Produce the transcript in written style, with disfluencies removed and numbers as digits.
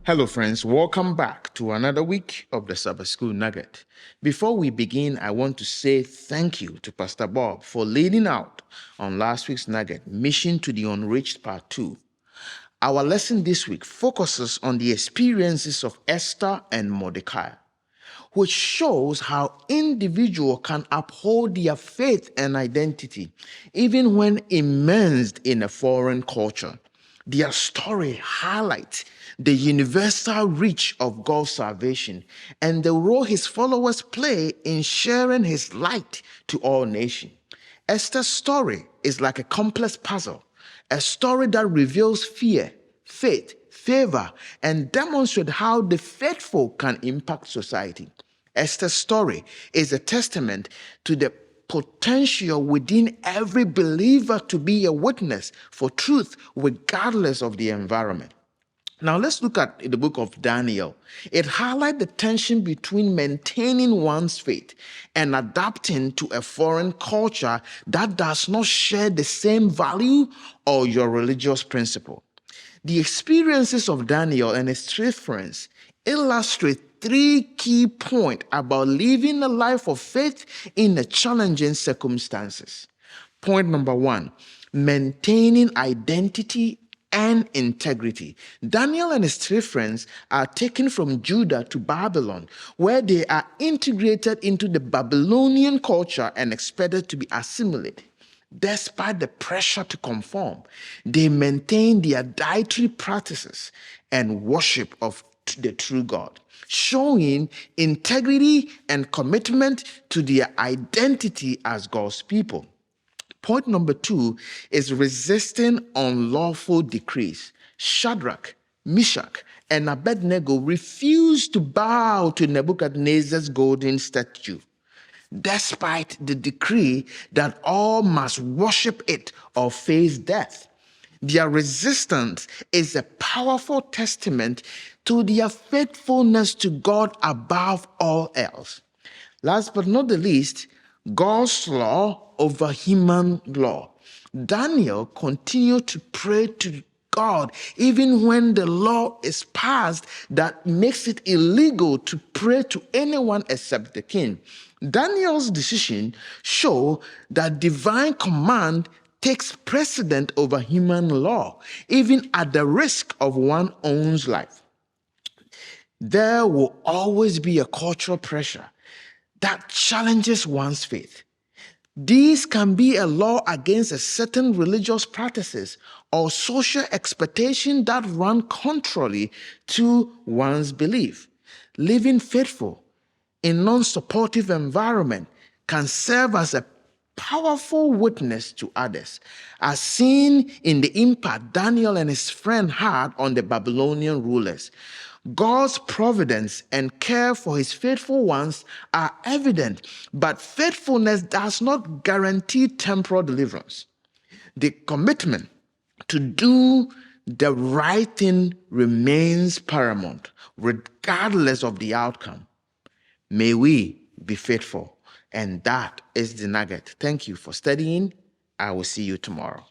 Hello, friends. Welcome back to another week of the Sabbath School Nugget. Before we begin, I want to say thank you to Pastor Bob for leading out on last week's Nugget, Mission to the Unreached Part 2. Our lesson this week focuses on the experiences of Esther and Mordecai, which shows how individuals can uphold their faith and identity even when immersed in a foreign culture. Their story highlights the universal reach of God's salvation and the role his followers play in sharing his light to all nations. Esther's story is like a complex puzzle, a story that reveals fear, faith, favor, and demonstrates how the faithful can impact society. Esther's story is a testament to the potential within every believer to be a witness for truth regardless of the environment. Now let's look at the book of Daniel. It highlights the tension between maintaining one's faith and adapting to a foreign culture that does not share the same value or your religious principle. The experiences of Daniel and his three friends illustrate three key points about living a life of faith in the challenging circumstances. Point number one, maintaining identity and integrity. Daniel and his three friends are taken from Judah to Babylon, where they are integrated into the Babylonian culture and expected to be assimilated. Despite the pressure to conform, they maintain their dietary practices and worship of the true God, showing integrity and commitment to their identity as God's people. Point number two is resisting unlawful decrees. Shadrach, Meshach, and Abednego refused to bow to Nebuchadnezzar's golden statue, despite the decree that all must worship it or face death. Their resistance is a powerful testament to their faithfulness to God above all else. Last but not the least, God's law over human law. Daniel continued to pray to God even when the law is passed that makes it illegal to pray to anyone except the king. Daniel's decision shows that divine command takes precedent over human law, even at the risk of one's own life. There will always be a cultural pressure that challenges one's faith. These can be a law against a certain religious practices or social expectation that run contrary to one's belief. Living faithful in non-supportive environment can serve as a powerful witness to others, as seen in the impact Daniel and his friend had on the Babylonian rulers. God's providence and care for his faithful ones are evident, but faithfulness does not guarantee temporal deliverance. The commitment to do the right thing remains paramount, regardless of the outcome. May we be faithful. And that is the nugget. Thank you for studying. I will see you tomorrow.